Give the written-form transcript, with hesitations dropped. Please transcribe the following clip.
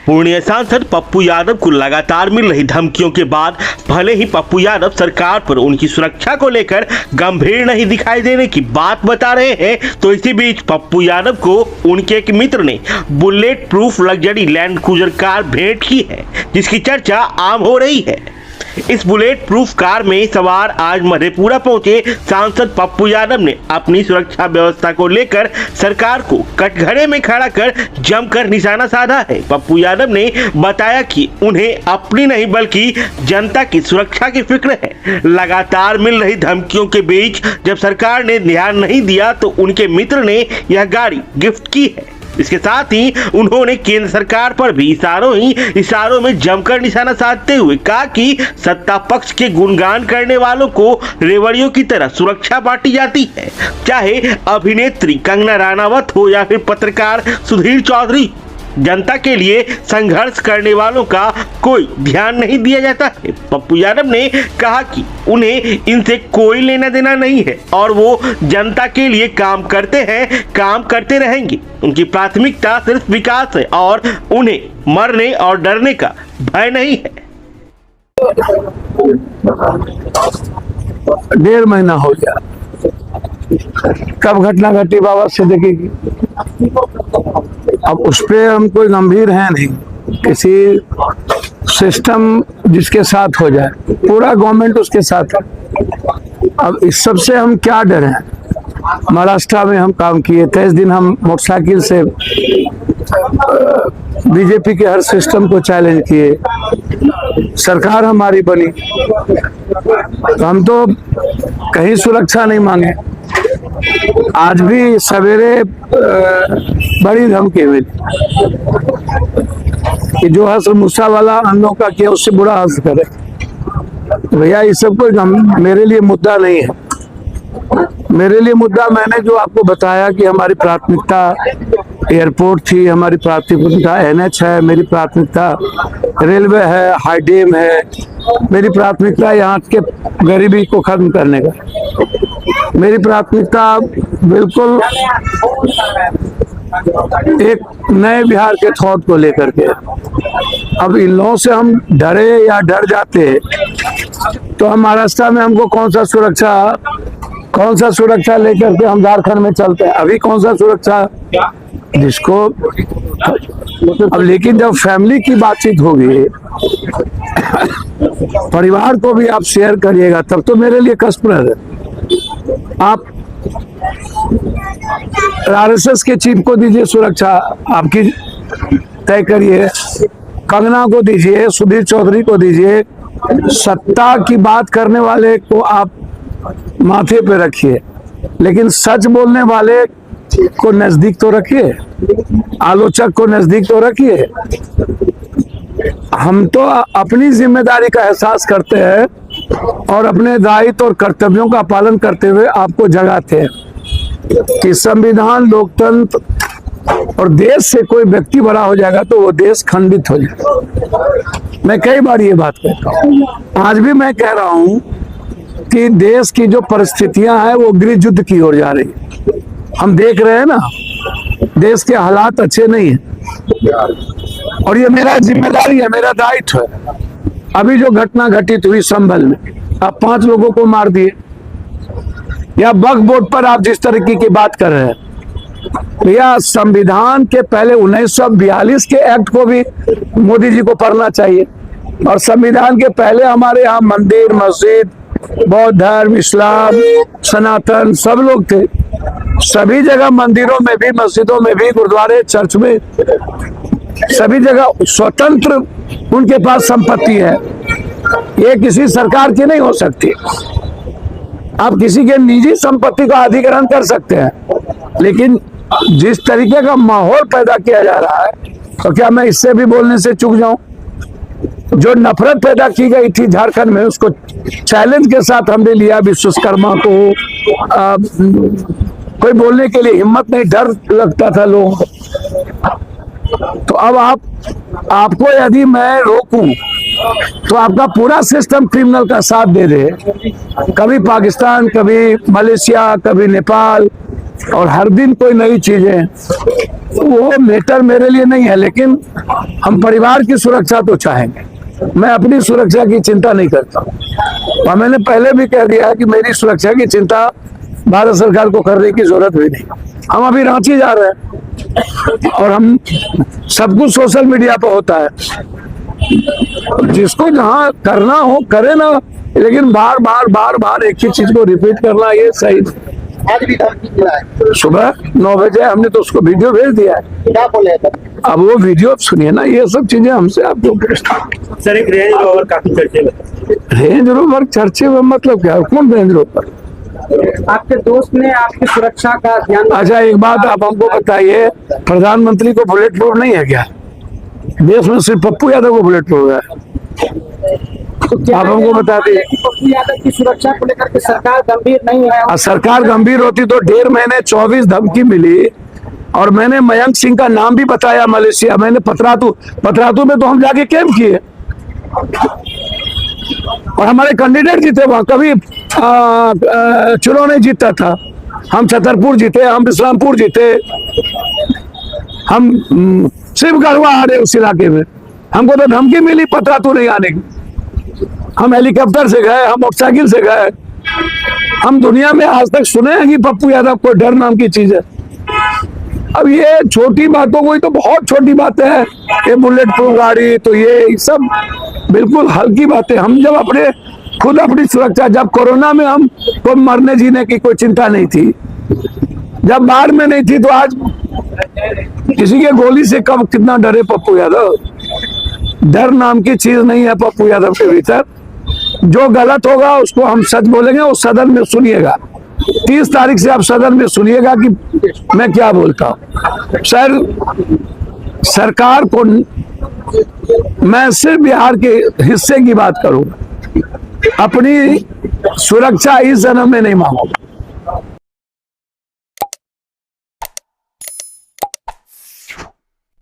पूर्णिया सांसद पप्पू यादव को लगातार मिल रही धमकियों के बाद भले ही पप्पू यादव सरकार पर उनकी सुरक्षा को लेकर गंभीर नहीं दिखाई देने की बात बता रहे हैं, तो इसी बीच पप्पू यादव को उनके एक मित्र ने bullet proof luxury land cruiser car भेंट की है, जिसकी चर्चा आम हो रही है। इस बुलेट प्रूफ कार में सवार आज मधेपुरा पहुंचे सांसद पप्पू यादव ने अपनी सुरक्षा व्यवस्था को लेकर सरकार को कटघरे में खड़ा कर जमकर निशाना साधा है। पप्पू यादव ने बताया कि उन्हें अपनी नहीं बल्कि जनता की सुरक्षा की फिक्र है। लगातार मिल रही धमकियों के बीच जब सरकार ने ध्यान नहीं दिया तो उनके मित्र ने यह गाड़ी गिफ्ट की है। इसके साथ ही उन्होंने केंद्र सरकार पर भी इशारों में जमकर निशाना साधते हुए कहा कि सत्ता पक्ष के गुणगान करने वालों को रेवड़ियों की तरह सुरक्षा बांटी जाती है, चाहे अभिनेत्री कंगना रनावत हो या फिर पत्रकार सुधीर चौधरी। जनता के लिए संघर्ष करने वालों का कोई ध्यान नहीं दिया जाता है। पप्पू यादव ने कहा कि उन्हें इनसे कोई लेना देना नहीं है और वो जनता के लिए काम करते हैं, काम करते रहेंगे। उनकी प्राथमिकता सिर्फ विकास है और उन्हें मरने और डरने का भय नहीं है। 1.5 महीना हो गया, कब घटना घटी बाबा से देखेगी। अब उस पे हम कोई गंभीर है नहीं, किसी सिस्टम जिसके साथ हो जाए, पूरा गवर्नमेंट उसके साथ है। अब इस सब से हम क्या डर हैं। महाराष्ट्र में हम काम किए, 23 दिन हम मोटरसाइकिल से बीजेपी के हर सिस्टम को चैलेंज किए, सरकार हमारी बनी, तो हम तो कहीं सुरक्षा नहीं मांगे। आज भी सवेरे बड़ी धमकी मिली कि जो हश्र मूसा वाला अन्नों का किया उससे बुरा हश्र करे। भैया ये सब कोई मेरे लिए मुद्दा नहीं है। मेरे लिए मुद्दा मैंने जो आपको बताया कि हमारी प्राथमिकता एयरपोर्ट थी, हमारी प्राथमिकता NH है, मेरी प्राथमिकता रेलवे है, हाई डैम है, मेरी प्राथमिकता यहाँ के गरीबी को खत्म करने का, मेरी प्राथमिकता बिल्कुल एक नए बिहार के थॉट को लेकर के। अब इन लोगों से हम डरे या डर जाते तो हम महाराष्ट्र में हमको कौन सा सुरक्षा लेकर के हम झारखंड में चलते हैं। अभी कौन सा सुरक्षा जिसको अब, लेकिन जब फैमिली की बातचीत होगी, परिवार को भी आप शेयर करिएगा, तब तो मेरे लिए कष्टप्रद है। आप RSS के चीफ को दीजिए सुरक्षा, आपकी तय करिए, कंगना को दीजिए, सुधीर चौधरी को दीजिए, सत्ता की बात करने वाले को आप माथे पे रखिए, लेकिन सच बोलने वाले को नजदीक तो रखिए, आलोचक को नजदीक तो रखिए। हम तो अपनी जिम्मेदारी का एहसास करते हैं और अपने दायित्व और कर्तव्यों का पालन करते हुए आपको जगाते हैं कि संविधान, लोकतंत्र और देश से कोई व्यक्ति बड़ा हो जाएगा तो वो देश खंडित हो जाएगा। मैं कई बार ये बात कहता हूँ, आज भी मैं कह रहा हूँ कि देश की जो परिस्थितियां हैं वो गृह युद्ध की ओर जा रही है। हम देख रहे हैं ना, देश के हालात अच्छे नहीं है और ये मेरा जिम्मेदारी है, मेरा दायित्व है। अभी जो घटना घटित हुई संभल में, आप 5 लोगों को मार दिए, या वक्फ बोर्ड पर आप जिस तरीके की बात कर रहे हैं, भैया संविधान के पहले 1942 के एक्ट को भी मोदी जी को पढ़ना चाहिए। और संविधान के पहले हमारे यहाँ मंदिर, मस्जिद, बौद्ध धर्म, इस्लाम, सनातन सब लोग थे। सभी जगह मंदिरों में भी, मस्जिदों में भी, गुरुद्वारे, चर्च में, सभी जगह स्वतंत्र उनके पास संपत्ति है। ये किसी सरकार की नहीं हो सकती। आप किसी के निजी संपत्ति का अधिग्रहण कर सकते हैं, लेकिन जिस तरीके का माहौल पैदा किया जा रहा है, तो क्या मैं इससे भी बोलने से चूक जाऊं? जो नफरत पैदा की गई थी झारखंड में, उसको चैलेंज के साथ हमने लिया। विश्वकर्मा को कोई बोलने के लिए हिम्मत नहीं, डर लगता था लोगों को। तो अब आपको यदि मैं रोकूं तो आपका पूरा सिस्टम क्रिमिनल का साथ दे दे। कभी पाकिस्तान, कभी मलेशिया, कभी नेपाल, और हर दिन कोई नई चीजें, वो मैटर मेरे लिए नहीं है, लेकिन हम परिवार की सुरक्षा तो चाहेंगे। मैं अपनी सुरक्षा की चिंता नहीं करता, और मैंने पहले भी कह दिया है कि मेरी सुरक्षा की चिंता भारत सरकार को करने की जरूरत भी नहीं। हम अभी रांची जा रहे हैं और हम सब कुछ सोशल मीडिया पर होता है, जिसको जहाँ करना हो करे ना, लेकिन बार बार बार बार एक ही चीज को रिपीट करना ये सही नहीं। आज भी धमकी मिला है, सुबह 9 बजे हमने तो उसको वीडियो भेज दिया है। क्या बोले थे? अब वो वीडियो सुनिए ना, ये सब चीजें हमसे आपको सर एक रेंज रोवर काफी चर्चे में, रेंज रोवर चर्चे में मतलब क्या, कौन रेंज रोवर? आपके दोस्त ने आपकी सुरक्षा का ध्यान अच्छा एक बात आप हमको बताइए, प्रधानमंत्री को बुलेट प्रूफ नहीं है क्या? देश में सिर्फ पप्पू यादव को बुलेट प्रूफ है। आप हमको बता दीजिए। पप्पू यादव की सुरक्षा को लेकर के सरकार गंभीर नहीं है। और सरकार गंभीर होती तो 1.5 महीने 24 धमकी मिली, और मैंने मयंक सिंह का नाम भी बताया मलेशिया, मैंने पतरातू में तो हम जाके कैंप किए, और हमारे कैंडिडेट जीते वहां, कभी चुनाव नहीं जीतता था। हम छतरपुर जीते, हम इस्लामपुर जीते, हम सिर्फ गढ़वा हारे उस इलाके में। हमको तो धमकी मिली पतरातू नहीं आने की, हम हेलीकॉप्टर से गए, हम मोटरसाइकिल से गए। हम दुनिया में आज तक सुने हैं कि पप्पू यादव को डर नाम की चीज है? अब ये छोटी बातों को ही तो बहुत छोटी बातें हैं, ये बुलेट प्रूफ गाड़ी तो ये सब बिल्कुल हल्की बातें। हम जब खुद अपनी सुरक्षा, जब कोरोना में हम को मरने जीने की कोई चिंता नहीं थी, जब बाढ़ में नहीं थी, तो आज किसी के गोली से कब कितना डरे पप्पू यादव? डर नाम की चीज नहीं है पप्पू यादव के भीतर। जो गलत होगा उसको हम सच बोलेंगे, उस सदन में सुनिएगा। 30 तारीख से आप सदन में सुनिएगा कि मैं क्या बोलता हूँ। सर सरकार को मैं सिर्फ बिहार के हिस्से की बात करूंगा, अपनी सुरक्षा इस जन्म में नहीं मांगूंगा।